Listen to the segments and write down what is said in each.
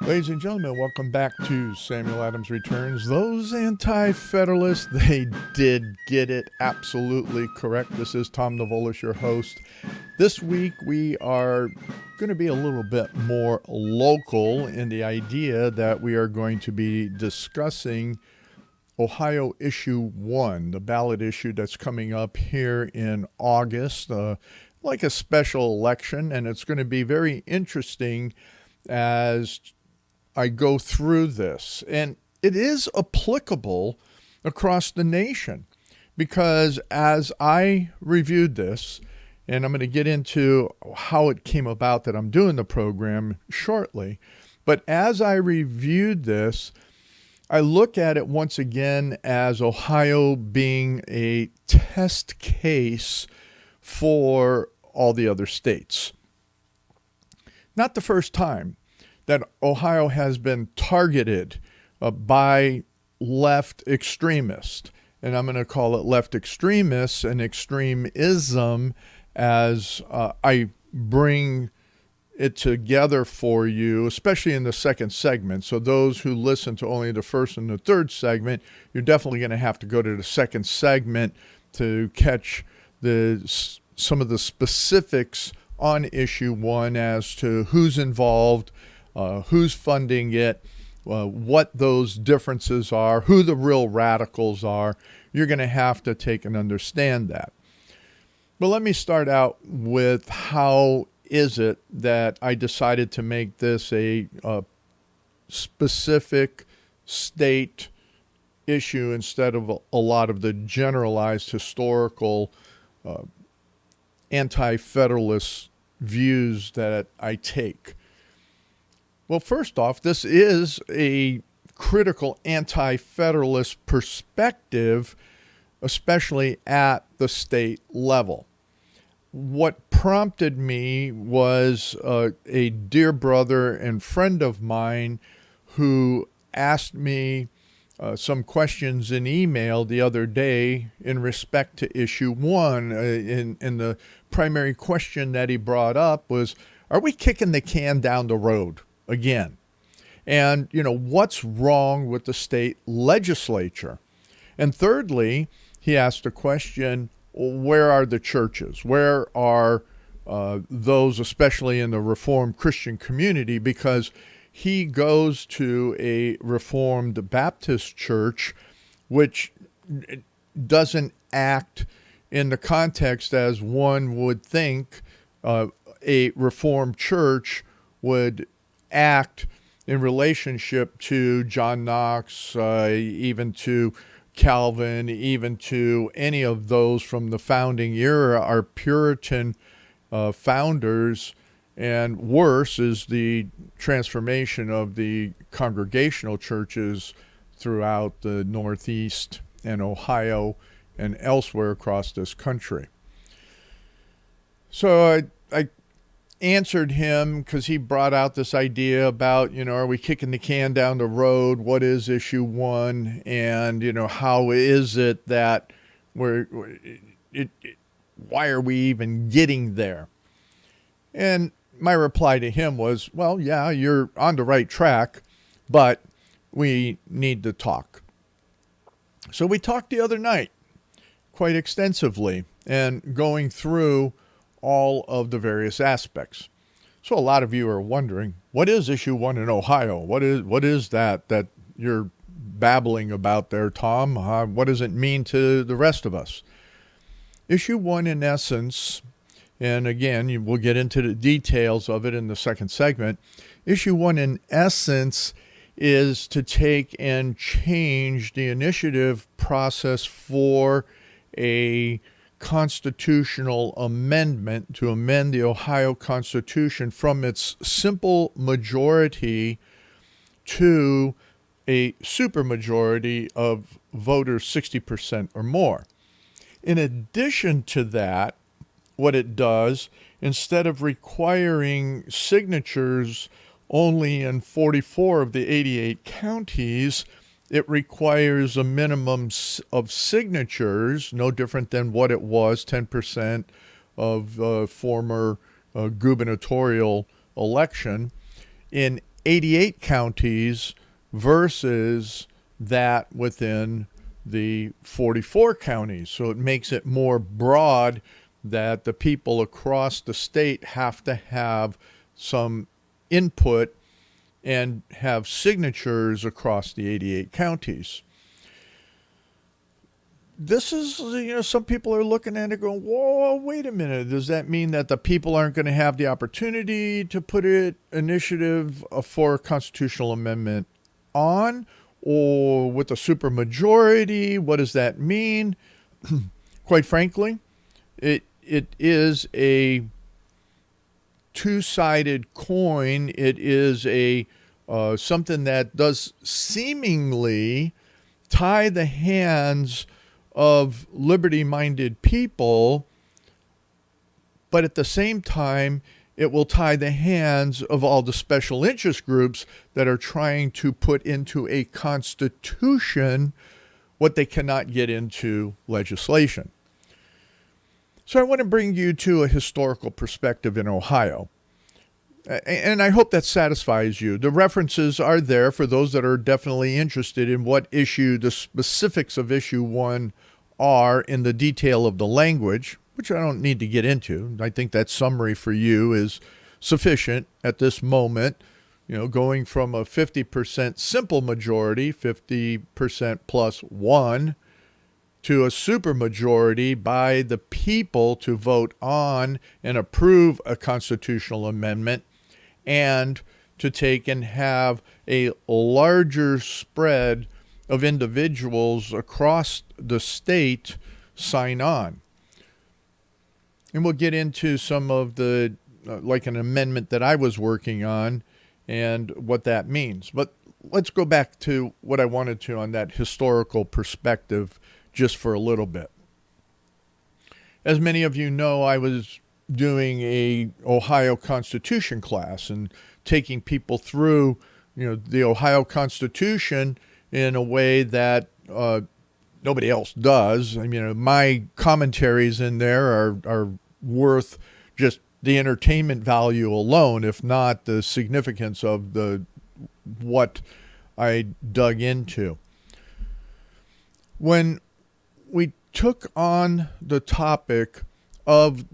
Ladies and gentlemen, welcome back to Samuel Adams Returns. Those anti-federalists, they did get it absolutely correct. This is Tom Navolis, your host. This week we are going to be a little bit more local in the idea that we are going to be discussing Ohio Issue 1, the ballot issue that's coming up here in August, like a special election, and it's going to be very interesting as I go through this. And it is applicable across the nation because as I reviewed this, and I'm going to get into how it came about that I'm doing the program shortly, but as I reviewed this, I look at it once again as Ohio being a test case for all the other states. Not the first time that Ohio has been targeted by left extremists. And I'm going to call it left extremists and extremism as I bring it together for you, especially in the second segment. So those who listen to only the first and the third segment, you're definitely going to have to go to the second segment to catch some of the specifics on issue 1 as to who's involved, who's funding it, what those differences are, who the real radicals are. You're going to have to take and understand that. But let me start out with how is it that I decided to make this a specific state issue instead of a lot of the generalized historical anti-federalist views that I take. Well, first off, this is a critical anti-federalist perspective, especially at the state level. What prompted me was a dear brother and friend of mine who asked me some questions in email the other day in respect to issue 1. And the primary question that he brought up was, are we kicking the can down the road again? And, what's wrong with the state legislature? And thirdly, he asked a question, where are the churches? Where are those, especially in the Reformed Christian community? Because he goes to a Reformed Baptist church, which doesn't act in the context as one would think a Reformed church would act in relationship to John Knox, even to Calvin, even to any of those from the founding era, our Puritan founders. And worse is the transformation of the congregational churches throughout the Northeast and Ohio and elsewhere across this country. So I answered him because he brought out this idea about, are we kicking the can down the road? What is issue 1? And, how is it that why are we even getting there? And my reply to him was, well, yeah, you're on the right track, but we need to talk. So we talked the other night quite extensively and going through all of the various aspects. So a lot of you are wondering, what is issue 1 in Ohio? What is that you're babbling about there, Tom? What does it mean to the rest of us? Issue 1, in essence, and again, we'll get into the details of it in the second segment. Issue 1, in essence, is to take and change the initiative process for a constitutional amendment to amend the Ohio Constitution from its simple majority to a supermajority of voters 60% or more. In addition to that, what it does, instead of requiring signatures only in 44 of the 88 counties, it requires a minimum of signatures, no different than what it was, 10% of former gubernatorial election, in 88 counties versus that within the 44 counties. So it makes it more broad that the people across the state have to have some input and have signatures across the 88 counties. This is, some people are looking at it going, whoa, wait a minute. Does that mean that the people aren't going to have the opportunity to put an initiative for a constitutional amendment on? Or with a supermajority, what does that mean? Quite frankly, it is a two-sided coin. It is a something that does seemingly tie the hands of liberty-minded people, but at the same time, it will tie the hands of all the special interest groups that are trying to put into a constitution what they cannot get into legislation. So I want to bring you to a historical perspective in Ohio. And I hope that satisfies you. The references are there for those that are definitely interested in what issue, the specifics of issue 1 are in the detail of the language, which I don't need to get into. I think that summary for you is sufficient at this moment, going from a 50% simple majority, 50% plus 1, to a supermajority by the people to vote on and approve a constitutional amendment, and to take and have a larger spread of individuals across the state sign on. And we'll get into some of the, like an amendment that I was working on and what that means. But let's go back to what I wanted to on that historical perspective just for a little bit. As many of you know, I was doing a Ohio Constitution class and taking people through, the Ohio Constitution in a way that nobody else does. I mean, my commentaries in there are worth just the entertainment value alone, if not the significance of what I dug into. When we took on the topic of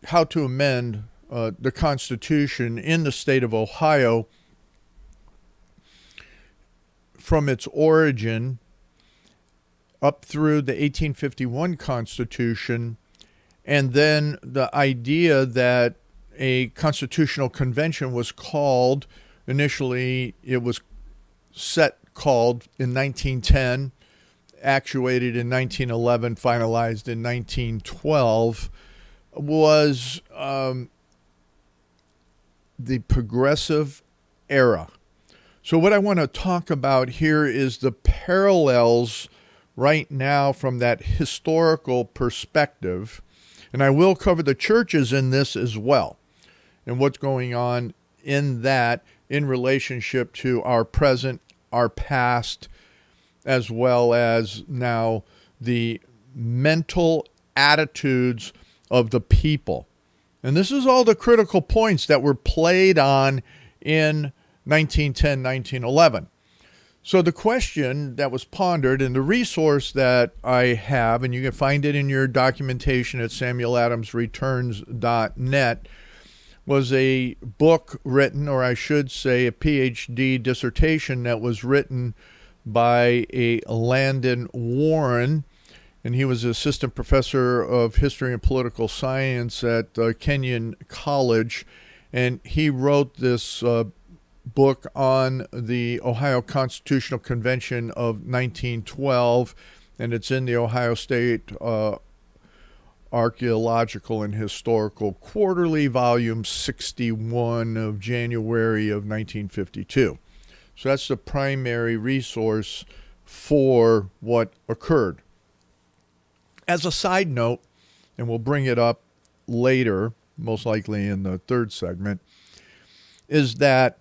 how to amend the Constitution in the state of Ohio from its origin up through the 1851 Constitution, and then the idea that a constitutional convention was called. Initially, it was called in 1910, actuated in 1911, finalized in 1912, was the progressive era. So what I want to talk about here is the parallels right now from that historical perspective. And I will cover the churches in this as well, and what's going on in that in relationship to our present, our past, as well as now the mental attitudes of the people. And this is all the critical points that were played on in 1910, 1911. So the question that was pondered, and the resource that I have, and you can find it in your documentation at samueladamsreturns.net, was a book written, or I should say a PhD dissertation that was written by a Landon Warren, and he was assistant professor of history and political science at Kenyon College, and he wrote this book on the Ohio Constitutional Convention of 1912, and it's in the Ohio State Archaeological and Historical Quarterly, volume 61 of January of 1952. So that's the primary resource for what occurred. As a side note, and we'll bring it up later, most likely in the third segment, is that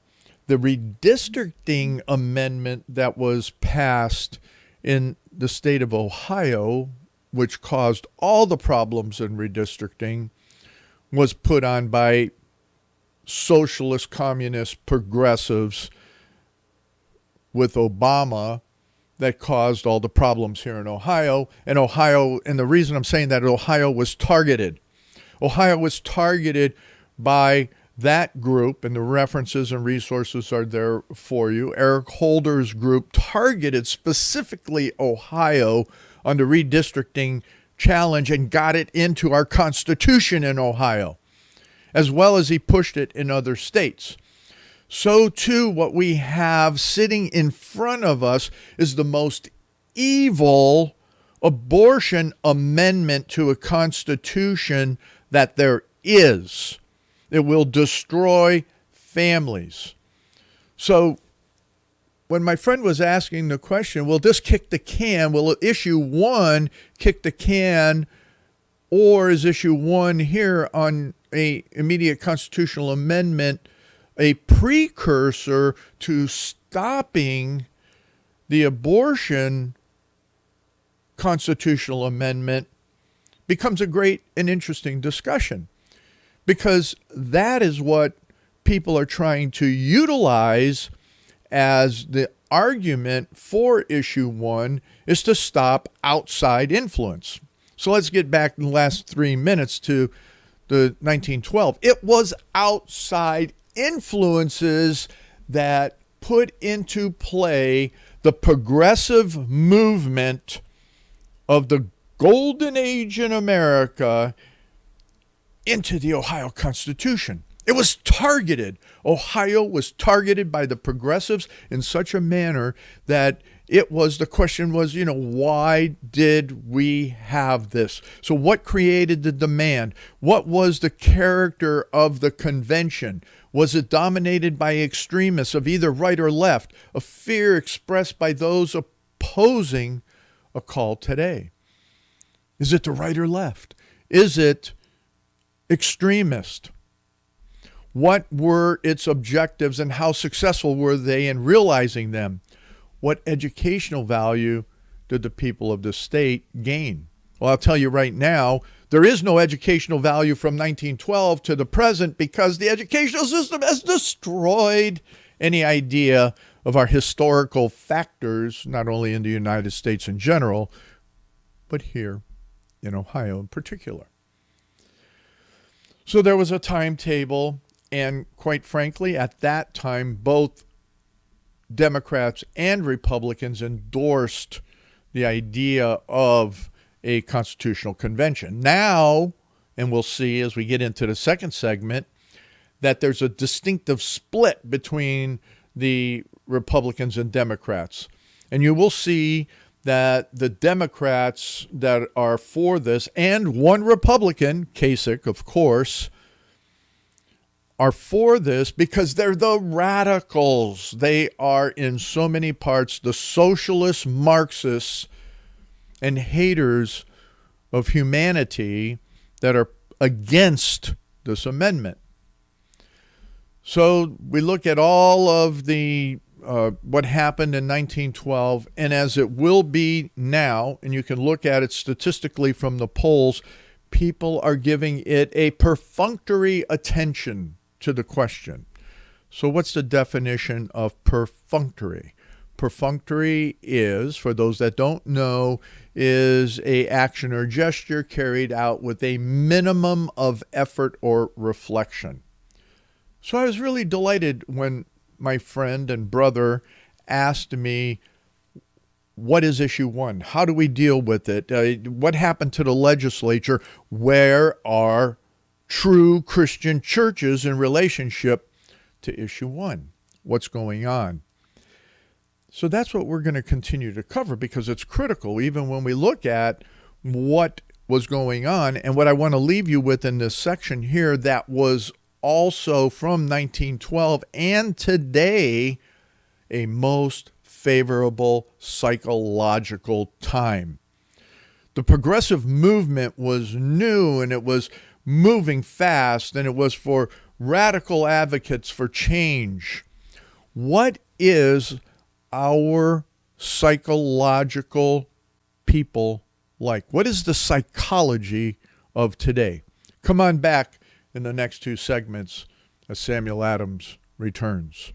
the redistricting amendment that was passed in the state of Ohio, which caused all the problems in redistricting, was put on by socialist, communist, progressives with Obama that caused all the problems here in Ohio. And the reason I'm saying that, Ohio was targeted. Ohio was targeted by that group, and the references and resources are there for you. Eric Holder's group targeted specifically Ohio on the redistricting challenge and got it into our Constitution in Ohio, as well as he pushed it in other states. So too, what we have sitting in front of us is the most evil abortion amendment to a Constitution that there is. It will destroy families. So when my friend was asking the question, will this kick the can? Will issue 1 kick the can? Or is issue 1 here on a immediate constitutional amendment a precursor to stopping the abortion constitutional amendment? Becomes a great and interesting discussion, because that is what people are trying to utilize as the argument for issue 1 is to stop outside influence. So let's get back in the last 3 minutes to the 1912. It was outside influences that put into play the progressive movement of the golden age in America into the Ohio Constitution. It was targeted. Ohio was targeted by the progressives in such a manner that the question was, why did we have this? So what created the demand? What was the character of the convention? Was it dominated by extremists of either right or left? A fear expressed by those opposing a call today? Is it the right or left? Is it extremist? What were its objectives and how successful were they in realizing them? What educational value did the people of the state gain? Well, I'll tell you right now, there is no educational value from 1912 to the present, because the educational system has destroyed any idea of our historical factors, not only in the United States in general, but here in Ohio in particular. So there was a timetable, and quite frankly, at that time, both Democrats and Republicans endorsed the idea of a constitutional convention. Now, and we'll see as we get into the second segment, that there's a distinctive split between the Republicans and Democrats. And you will see that the Democrats that are for this, and one Republican, Kasich, of course, are for this because they're the radicals. They are in so many parts the socialist Marxists and haters of humanity that are against this amendment. So we look at all of the what happened in 1912, and as it will be now, and you can look at it statistically from the polls, people are giving it a perfunctory attention to the question. So what's the definition of perfunctory? Perfunctory is, for those that don't know, is a action or gesture carried out with a minimum of effort or reflection. So I was really delighted when my friend and brother asked me, what is issue 1? How do we deal with it? What happened to the legislature? Where are true Christian churches in relationship to issue 1? What's going on? So that's what we're going to continue to cover, because it's critical even when we look at what was going on. And what I want to leave you with in this section here, that was also from 1912 and today, a most favorable psychological time. The progressive movement was new, and it was moving fast, and it was for radical advocates for change. What is our psychological people like? What is the psychology of today? Come on back in the next 2 segments as Samuel Adams returns.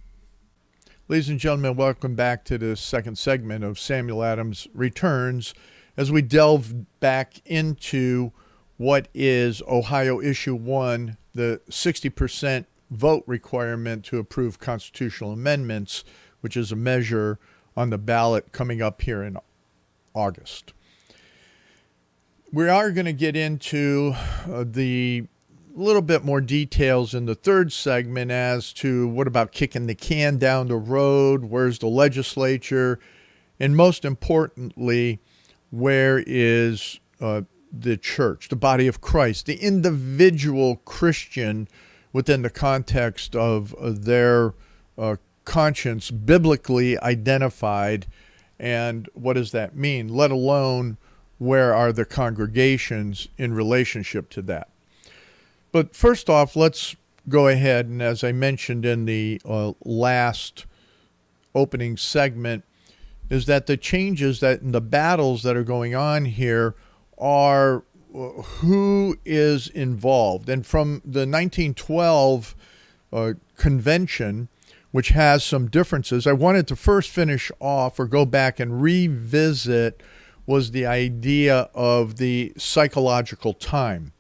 Ladies and gentlemen, welcome back to the second segment of Samuel Adams Returns as we delve back into what is Ohio Issue 1, the 60% vote requirement to approve constitutional amendments, which is a measure on the ballot coming up here in August. We are going to get into the little bit more details in the third segment as to what about kicking the can down the road, where's the legislature, and most importantly, where is the church, the body of Christ, the individual Christian within the context of their conscience biblically identified, and what does that mean, let alone where are the congregations in relationship to that. But first off, let's go ahead, and as I mentioned in the last opening segment, is that the changes that in the battles that are going on here are who is involved. And from the 1912 convention, which has some differences, I wanted to first finish off or go back and revisit was the idea of the psychological time.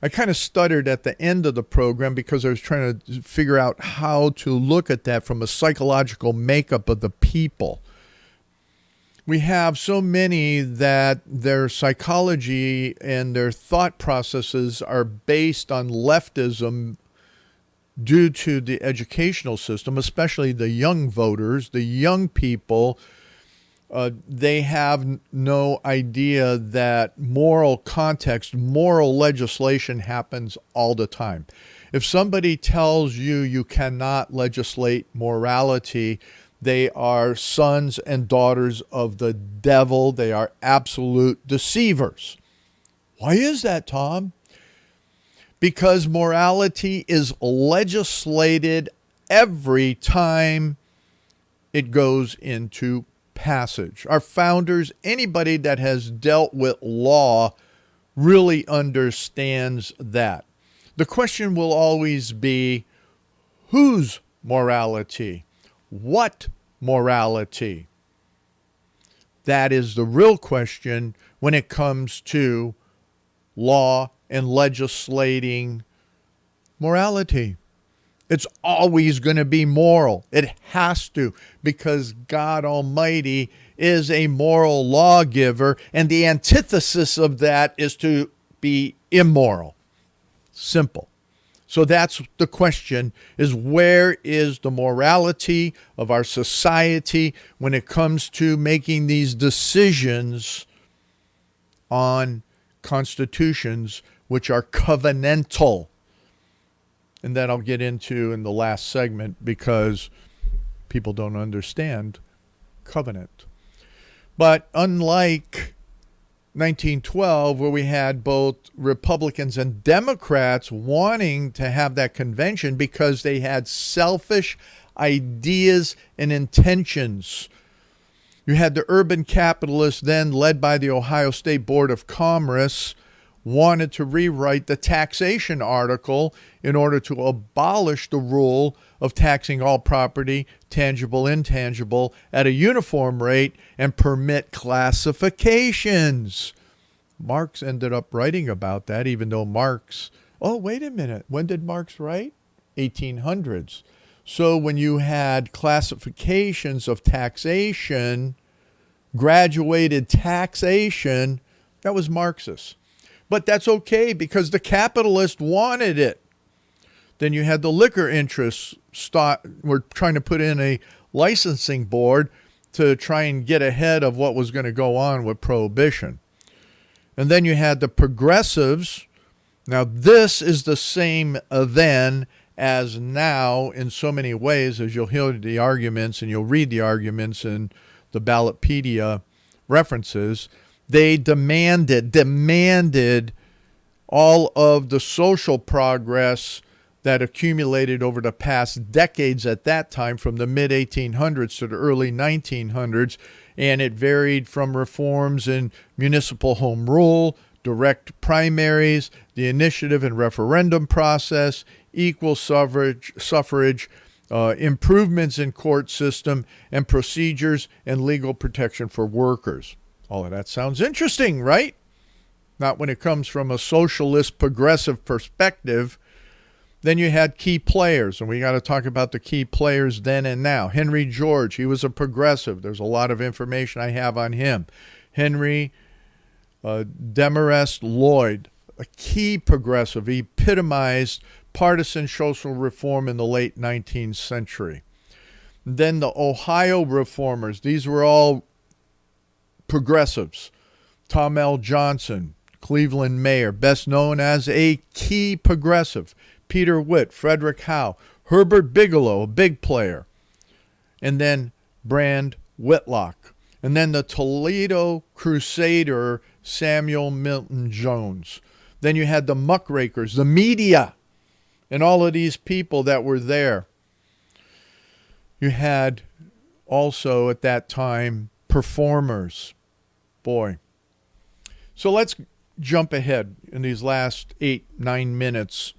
I kind of stuttered at the end of the program because I was trying to figure out how to look at that from a psychological makeup of the people. We have so many that their psychology and their thought processes are based on leftism due to the educational system, especially the young voters, the young people. They have no idea that moral context, moral legislation happens all the time. If somebody tells you you cannot legislate morality, they are sons and daughters of the devil. They are absolute deceivers. Why is that, Tom? Because morality is legislated every time it goes into passage. Our founders, anybody that has dealt with law really understands that. The question will always be, whose morality? What morality? That is the real question when it comes to law and legislating morality. It's always going to be moral. It has to, because God Almighty is a moral lawgiver, and the antithesis of that is to be immoral. Simple. So that's the question, is where is the morality of our society when it comes to making these decisions on constitutions which are covenantal? And that I'll get into in the last segment because people don't understand covenant. But unlike 1912, where we had both Republicans and Democrats wanting to have that convention because they had selfish ideas and intentions. You had the urban capitalists then, led by the Ohio State Board of Commerce, wanted to rewrite the taxation article in order to abolish the rule of taxing all property, tangible, intangible, at a uniform rate and permit classifications. Marx ended up writing about that, even though Marx, oh, wait a minute, when did Marx write? 1800s. So when you had classifications of taxation, graduated taxation, that was Marxist. But that's okay because the capitalists wanted it. Then you had the liquor interests were trying to put in a licensing board to try and get ahead of what was going to go on with prohibition. And then you had the progressives. Now this is the same then as now in so many ways, as you'll hear the arguments and you'll read the arguments in the Ballotpedia references. They demanded all of the social progress that accumulated over the past decades at that time, from the mid-1800s to the early 1900s, and it varied from reforms in municipal home rule, direct primaries, the initiative and referendum process, equal suffrage, improvements in court system and procedures, and legal protection for workers. All of that sounds interesting, right? Not when it comes from a socialist progressive perspective. Then you had key players, and we got to talk about the key players then and now. Henry George, he was a progressive. There's a lot of information I have on him. Henry Demarest Lloyd, a key progressive, he epitomized partisan social reform in the late 19th century. Then the Ohio reformers, these were all progressives. Tom L. Johnson, Cleveland mayor, best known as a key progressive. Peter Witt, Frederick Howe, Herbert Bigelow, a big player. And then Brand Whitlock. And then the Toledo Crusader, Samuel Milton Jones. Then you had the muckrakers, the media, and all of these people that were there. You had also at that time performers. Boy. So let's jump ahead in these last 8-9 minutes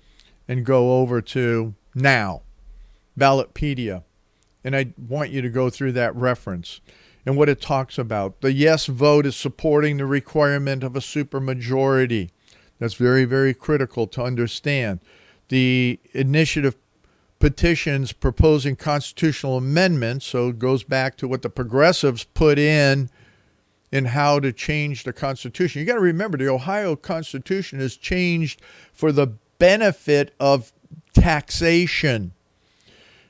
and go over to now, Ballotpedia. And I want you to go through that reference and what it talks about. The yes vote is supporting the requirement of a supermajority. That's very, very critical to understand. The initiative petitions proposing constitutional amendments, so it goes back to what the progressives put in how to change the Constitution. You got to remember, the Ohio Constitution is changed for the benefit of taxation,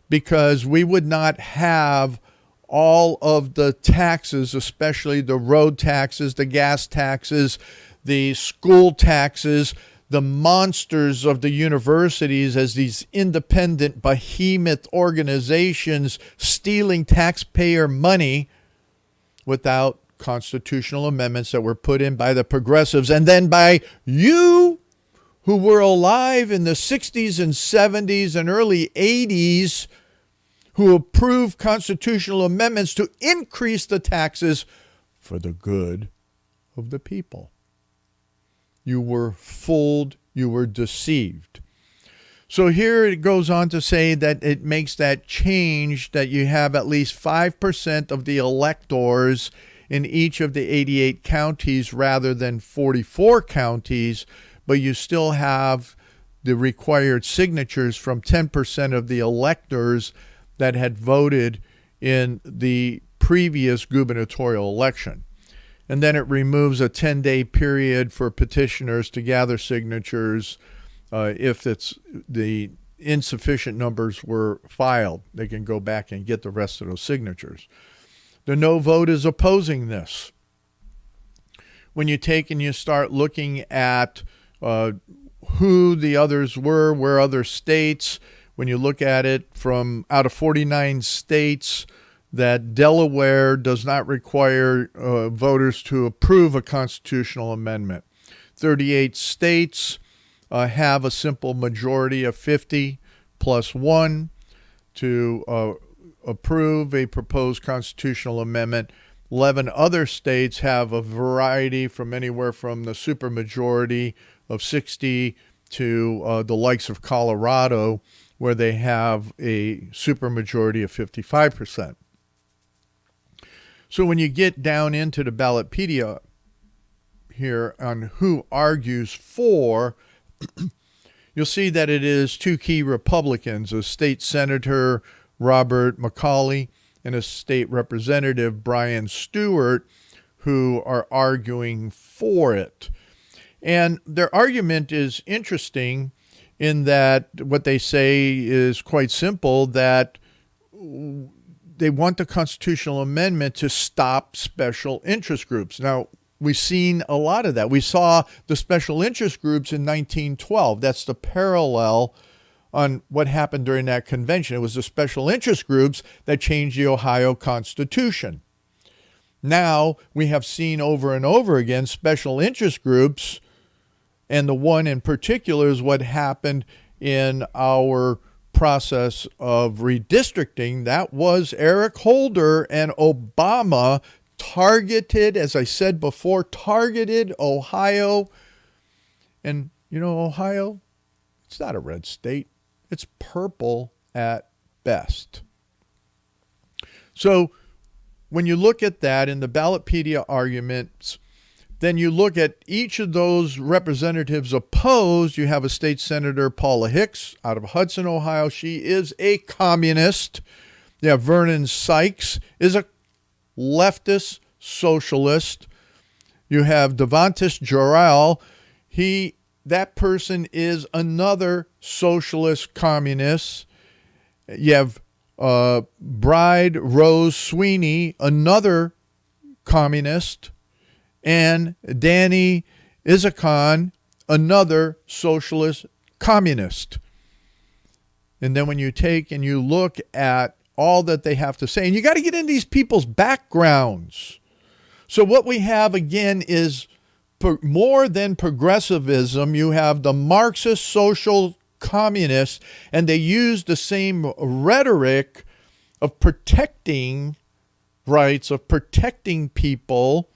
because we would not have all of the taxes, especially the road taxes, the gas taxes, the school taxes, the monsters of the universities as these independent behemoth organizations stealing taxpayer money without constitutional amendments that were put in by the progressives and then by you who were alive in the 60s and 70s and early 80s, who approved constitutional amendments to increase the taxes for the good of the people. You were fooled, you were deceived. So here it goes on to say that it makes that change that you have at least 5% of the electors in each of the 88 counties rather than 44 counties, but you still have the required signatures from 10% of the electors that had voted in the previous gubernatorial election. And then it removes a 10-day period for petitioners to gather signatures. If it's the insufficient numbers were filed, they can go back and get the rest of those signatures. The no vote is opposing this. When you take and you start looking at who the others were, where other states, when you look at it from out of 49 states, that Delaware does not require voters to approve a constitutional amendment. 38 states have a simple majority of 50 plus 1 to approve a proposed constitutional amendment. 11 other states have a variety from anywhere from the supermajority of 60 to the likes of Colorado, where they have a supermajority of 55%. So when you get down into the Ballotpedia here on who argues for, you'll see that it is two key Republicans, a state senator, Robert McCauley, and a state representative, Brian Stewart, who are arguing for it. And their argument is interesting in that what they say is quite simple, that they want the constitutional amendment to stop special interest groups. Now, we've seen a lot of that. We saw the special interest groups in 1912. That's the parallel on what happened during that convention. It was the special interest groups that changed the Ohio Constitution. Now, we have seen over and over again special interest groups, and the one in particular is what happened in our process of redistricting. That was Eric Holder and Obama targeted, as I said before, targeted Ohio. And, you know, Ohio, it's not a red state. It's purple at best. So when you look at that in the Ballotpedia arguments, then you look at each of those representatives opposed. You have a state senator, Paula Hicks, out of Hudson, Ohio. She is a communist. You have Vernon Sykes, is a leftist socialist. You have Devontis Jarrell. That person is another socialist communist. You have Bride Rose Sweeney, another communist, and Danny Isakon, another socialist communist. And then when you take and you look at all that they have to say, and you got to get into these people's backgrounds. So what we have again is more than progressivism. You have the Marxist social communists, and they use the same rhetoric of protecting rights, of protecting people.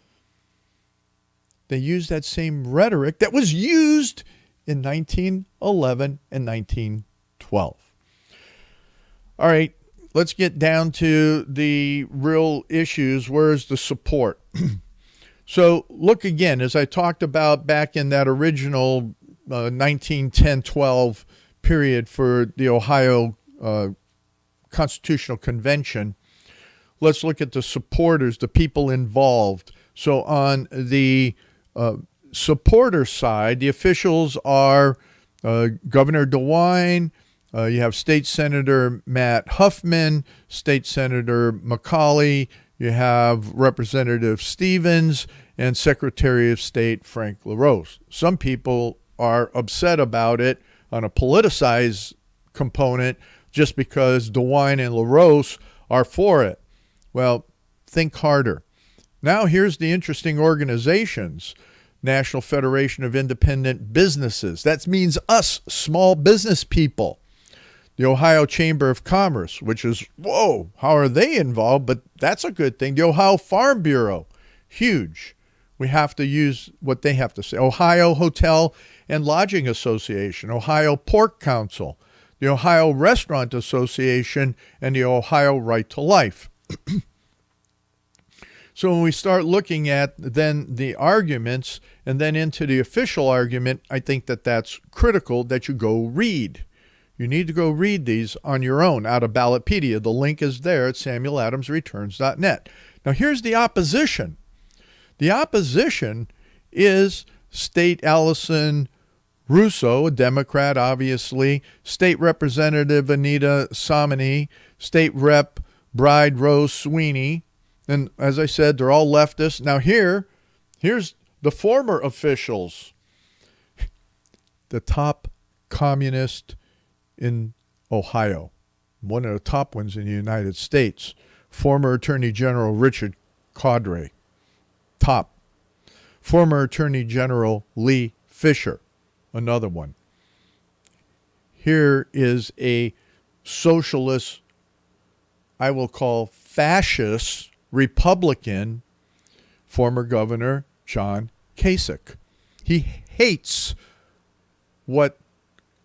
They use that same rhetoric that was used in 1911 and 1912. All right, let's get down to the real issues. Where's the support? So look again, as I talked about back in that original 1910-12 period for the Ohio Constitutional Convention, let's look at the supporters, the people involved. So on the supporter side, the officials are Governor DeWine, you have State Senator Matt Huffman, State Senator McCauley, you have Representative Stevens, and Secretary of State Frank LaRose. Some people are upset about it on a politicized component just because DeWine and LaRose are for it. Well, think harder. Now here's the interesting organizations. National Federation of Independent Businesses. That means us, small business people. The Ohio Chamber of Commerce, which is, whoa, how are they involved? But that's a good thing. The Ohio Farm Bureau, huge. We have to use what they have to say. Ohio Hotel and Lodging Association, Ohio Pork Council, the Ohio Restaurant Association, and the Ohio Right to Life. So when we start looking at then the arguments and then into the official argument, I think that that's critical that you go read. You need to go read these on your own out of Ballotpedia. The link is there at SamuelAdamsReturns.net. Now here's the opposition. The opposition is State Allison Russo, a Democrat, obviously, State Representative Anita Somani, State Rep Bride Rose Sweeney, and as I said, they're all leftists. Now here's the former officials. The top communist in Ohio, one of the top ones in the United States, former Attorney General Richard Cordray, top. Former Attorney General Lee Fisher, another one. Here is a socialist, I will call fascist Republican, former Governor John Kasich. He hates what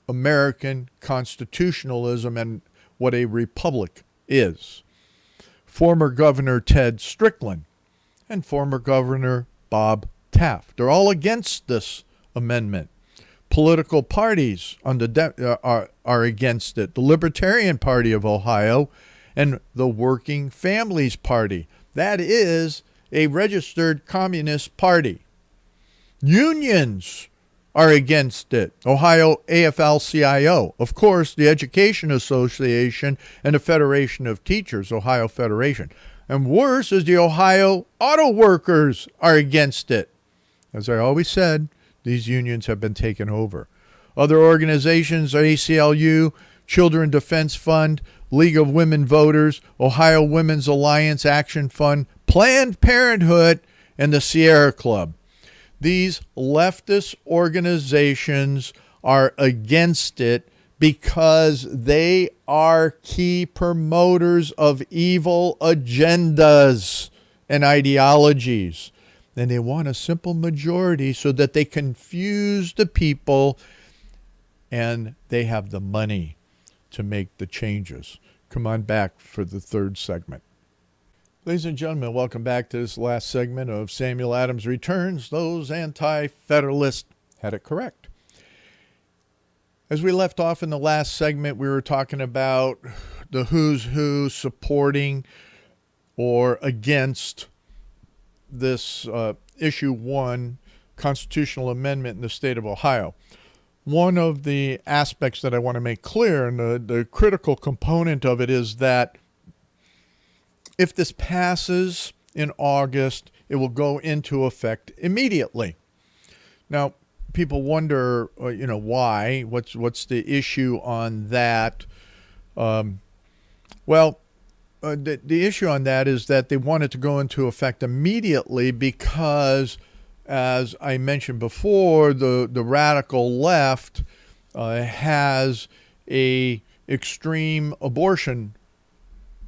American constitutionalism and what a republic is. Former Governor Ted Strickland and former Governor Bob Taft. They're all against this amendment. Political parties on the are against it. The Libertarian Party of Ohio and the Working Families Party. That is a registered communist party. Unions are against it. Ohio AFL-CIO. Of course, the Education Association and the Federation of Teachers, Ohio Federation. And worse is the Ohio Auto Workers are against it. As I always said, these unions have been taken over. Other organizations are ACLU, Children Defense Fund, League of Women Voters, Ohio Women's Alliance Action Fund, Planned Parenthood, and the Sierra Club. These leftist organizations are against it because they are key promoters of evil agendas and ideologies. And they want a simple majority so that they confuse the people, and they have the money. to make the changes. Come on back for the third segment. Ladies and gentlemen, welcome back to this last segment of Samuel Adams Returns. Those anti-federalists had it correct. As we left off in the last segment, we were talking about the who's who supporting or against this issue 1 constitutional amendment in the state of Ohio. One of the aspects that I want to make clear, and the critical component of it, is that if this passes in August, it will go into effect immediately. Now, people wonder, why? What's the issue on that? The issue on that is that they want it to go into effect immediately because, as I mentioned before, the radical left has a extreme abortion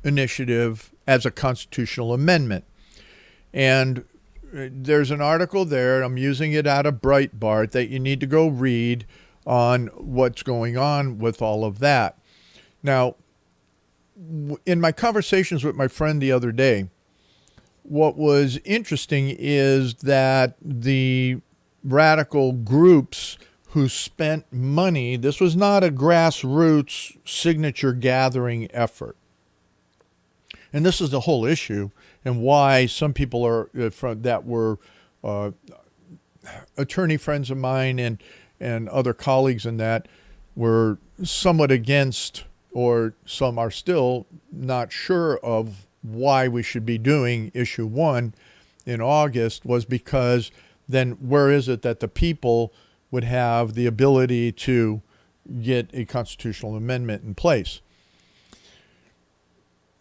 initiative as a constitutional amendment. And there's an article there, I'm using it out of Breitbart, that you need to go read on what's going on with all of that. Now, in my conversations with my friend the other day, what was interesting is that the radical groups who spent money, this was not a grassroots signature gathering effort. And this is the whole issue, and why some people that were attorney friends of mine and other colleagues in that were somewhat against, or some are still not sure of why we should be doing issue 1 in August, was because then where is it that the people would have the ability to get a constitutional amendment in place?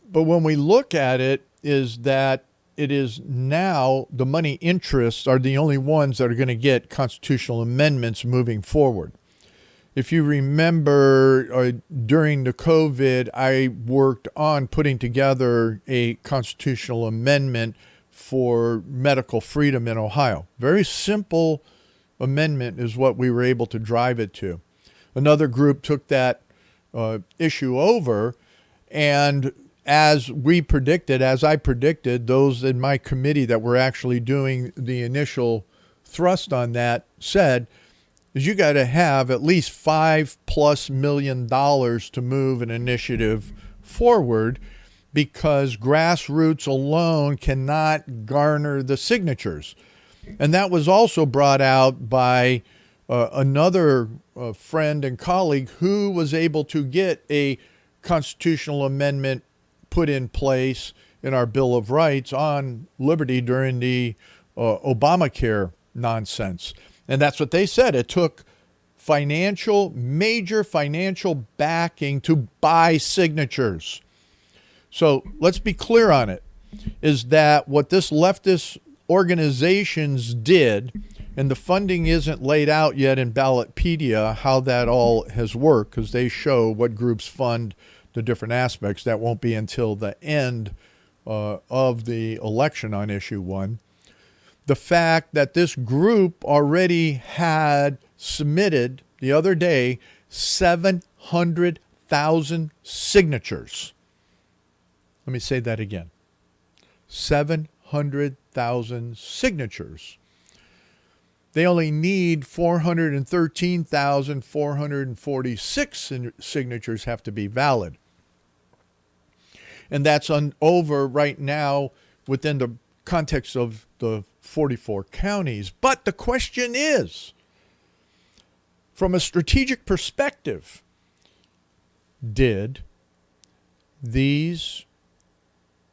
But when we look at it, is that it is now the money interests are the only ones that are going to get constitutional amendments moving forward. If you remember, during the COVID, I worked on putting together a constitutional amendment for medical freedom in Ohio. Very simple amendment is what we were able to drive it to. Another group took that issue over, and as I predicted, those in my committee that were actually doing the initial thrust on that said, is you got to have at least $5+ million to move an initiative forward, because grassroots alone cannot garner the signatures. And that was also brought out by another friend and colleague who was able to get a constitutional amendment put in place in our Bill of Rights on liberty during the Obamacare nonsense. And that's what they said. It took major financial backing to buy signatures. So let's be clear on it, is that what this leftist organizations did, and the funding isn't laid out yet in Ballotpedia, how that all has worked, because they show what groups fund the different aspects. That won't be until the end of the election on issue 1. The fact that this group already had submitted the other day 700,000 signatures. Let me say that again. 700,000 signatures. They only need 413,446 signatures have to be valid. And that's over right now within the context of the 44 counties. But the question is, from a strategic perspective, did these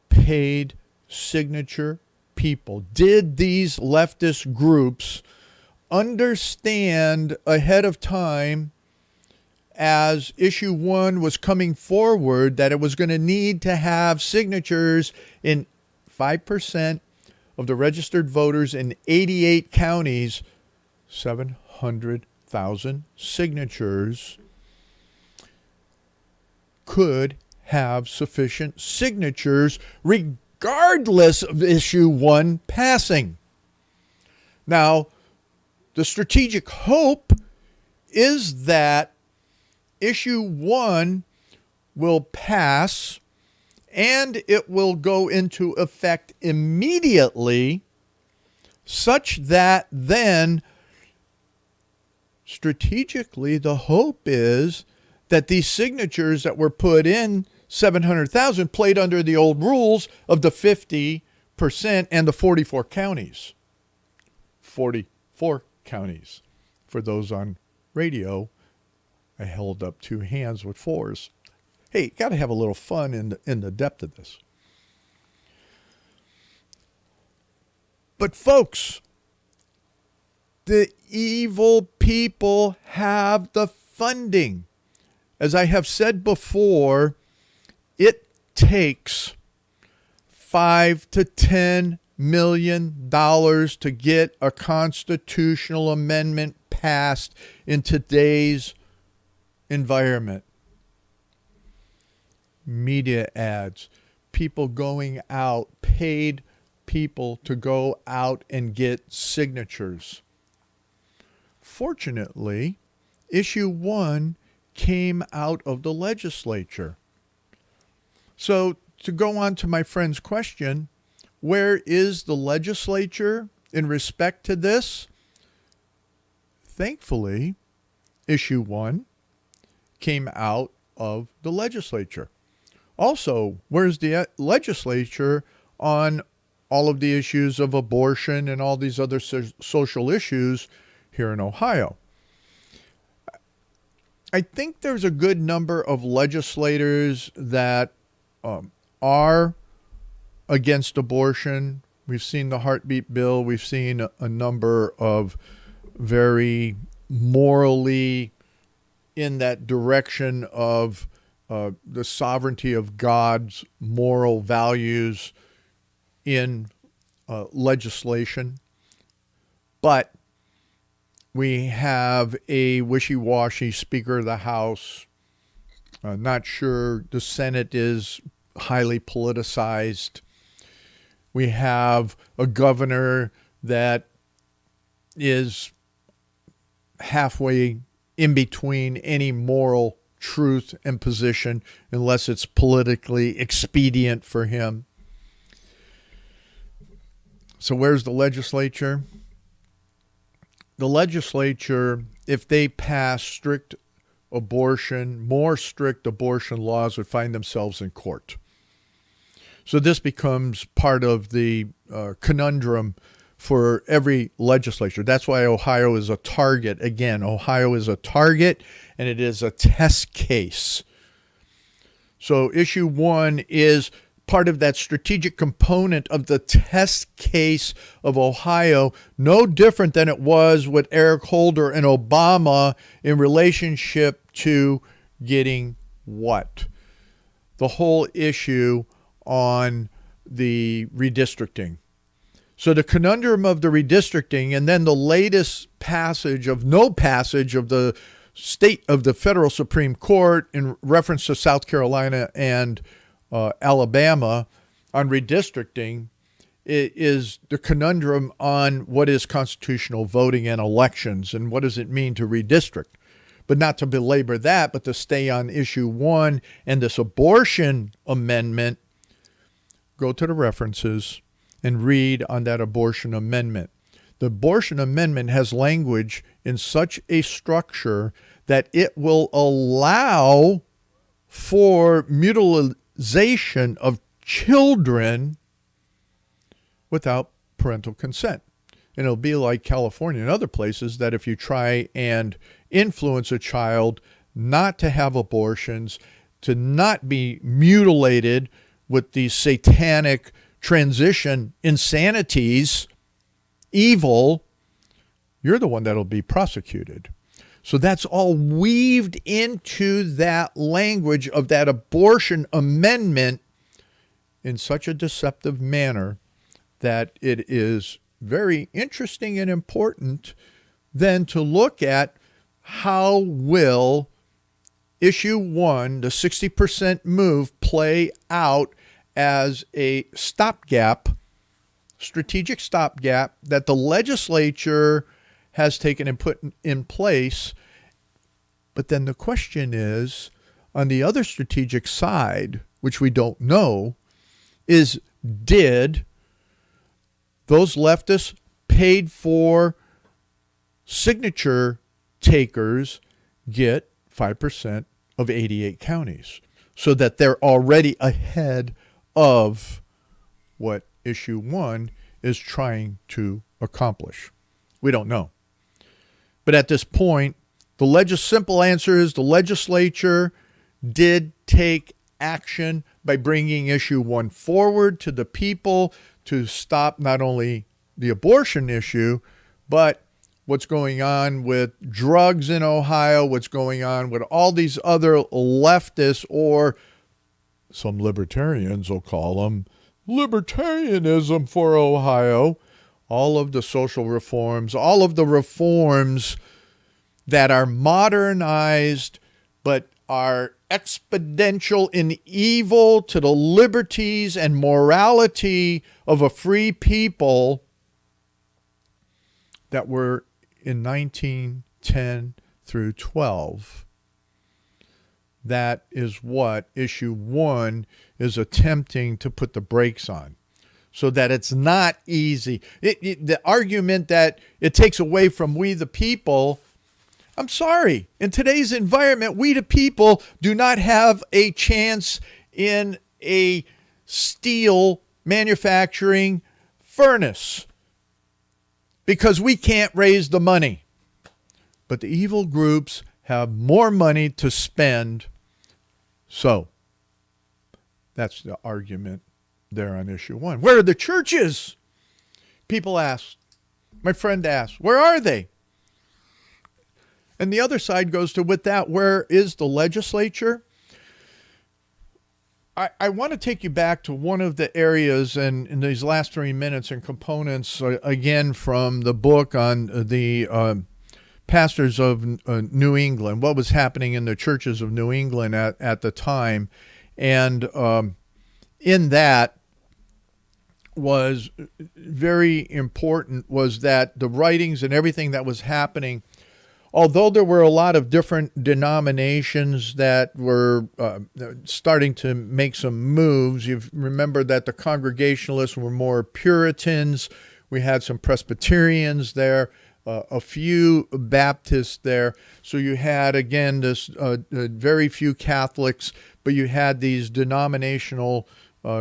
paid signature people, did these leftist groups understand ahead of time, as issue 1 was coming forward, that it was going to need to have signatures in 5% of the registered voters in 88 counties? 700,000 signatures could have sufficient signatures regardless of issue 1 passing. Now, the strategic hope is that issue 1 will pass, and it will go into effect immediately, such that then strategically the hope is that these signatures that were put in, 700,000, played under the old rules of the 50% and the 44 counties. 44 counties. For those on radio, I held up two hands with fours. Hey, got to have a little fun in the depth of this. But folks, the evil people have the funding. As I have said before, it takes $5 to $10 million to get a constitutional amendment passed in today's environment. Media ads, people going out, paid people to go out and get signatures. Fortunately, issue 1 came out of the legislature. So to go on to my friend's question, where is the legislature in respect to this? Thankfully, issue 1 came out of the legislature. Also, where's the legislature on all of the issues of abortion and all these other social issues here in Ohio? I think there's a good number of legislators that are against abortion. We've seen the heartbeat bill. We've seen a number of very morally in that direction of the sovereignty of God's moral values in legislation. But we have a wishy-washy Speaker of the House. Not sure the Senate is highly politicized. We have a governor that is halfway in between any moral truth and position, unless it's politically expedient for him. So where's the legislature? The legislature, if they pass more strict abortion laws, would find themselves in court. So this becomes part of the conundrum for every legislature. That's why Ohio is a target. Again, Ohio is a target, and it is a test case. So issue 1 is part of that strategic component of the test case of Ohio, no different than it was with Eric Holder and Obama in relationship to getting what? The whole issue on the redistricting. So the conundrum of the redistricting, and then the latest passage of the federal Supreme Court in reference to South Carolina and Alabama on redistricting, is the conundrum on what is constitutional voting and elections and what does it mean to redistrict. But not to belabor that, but to stay on issue 1 and this abortion amendment, go to the references and read on that abortion amendment. The abortion amendment has language in such a structure that it will allow for mutilation of children without parental consent. And it'll be like California and other places that if you try and influence a child not to have abortions, to not be mutilated with these satanic transition insanities, evil, you're the one that'll be prosecuted. So that's all weaved into that language of that abortion amendment in such a deceptive manner that it is very interesting and important then to look at how will issue 1, the 60% move, play out as a stopgap, strategic stopgap that the legislature has taken and put in place. But then the question is, on the other strategic side, which we don't know, is did those leftists paid for signature takers get 5% of 88 counties, so that they're already ahead of what issue 1 is trying to accomplish? We don't know. But at this point, the simple answer is the legislature did take action by bringing issue 1 forward to the people to stop not only the abortion issue, but what's going on with drugs in Ohio, what's going on with all these other leftists, or some libertarians will call them libertarianism for Ohio, all of the social reforms, all of the reforms that are modernized but are exponential in evil to the liberties and morality of a free people that were in 1910 through 12. That is what issue 1 is attempting to put the brakes on, so that it's not easy. The argument that it takes away from we the people, I'm sorry. In today's environment, we the people do not have a chance in a steel manufacturing furnace because we can't raise the money. But the evil groups have more money to spend. So that's the argument there on issue 1. Where are the churches? People ask. My friend asked, where are they? And the other side goes to, with that, where is the legislature? I want to take you back to one of the areas in these last 3 minutes and components, again, from the book on the pastors of New England, what was happening in the churches of New England at the time. And in that was very important was that the writings and everything that was happening, although there were a lot of different denominations that were starting to make some moves, you remember that the Congregationalists were more Puritans. We had some Presbyterians there, a few Baptists there. So you had, again, this very few Catholics, but you had these denominational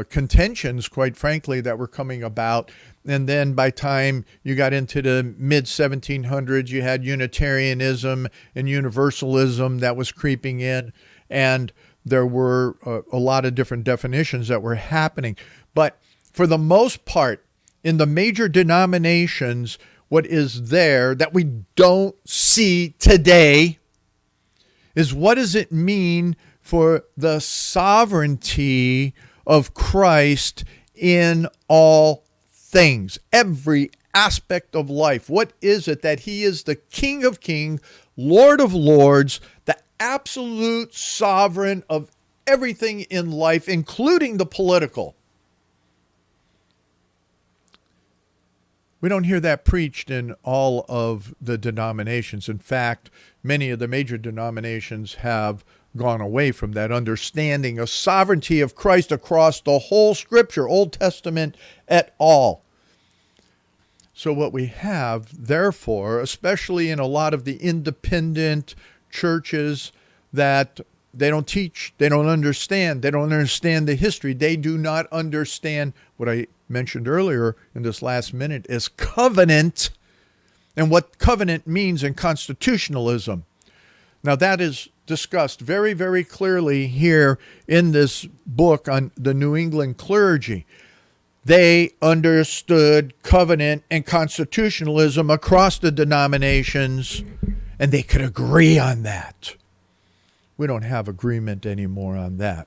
contentions, quite frankly, that were coming about. And then by time you got into the mid-1700s, you had Unitarianism and Universalism that was creeping in. And there were a lot of different definitions that were happening. But for the most part, in the major denominations, what is there that we don't see today is, what does it mean for the sovereignty of Christ in all things, every aspect of life? What is it that he is the King of Kings, Lord of Lords, the absolute sovereign of everything in life, including the political? We don't hear that preached in all of the denominations. In fact, many of the major denominations have gone away from that understanding of sovereignty of Christ across the whole Scripture, Old Testament et al. So what we have, therefore, especially in a lot of the independent churches, that they don't teach, they don't understand the history. They do not understand what I mentioned earlier in this last minute is covenant, and what covenant means in constitutionalism. Now that is discussed very, very clearly here in this book on the New England clergy. They understood covenant and constitutionalism across the denominations, and they could agree on that. We don't have agreement anymore on that.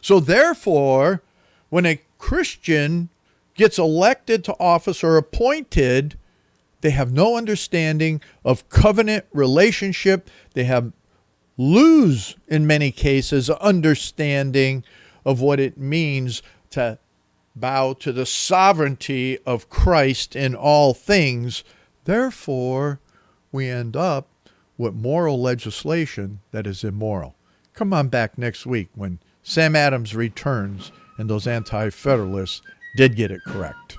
So therefore, when a Christian gets elected to office or appointed, they have no understanding of covenant relationship. They lose, in many cases, understanding of what it means to bow to the sovereignty of Christ in all things. Therefore, we end up with moral legislation that is immoral. Come on back next week when Sam Adams returns and those anti-federalists did get it correct.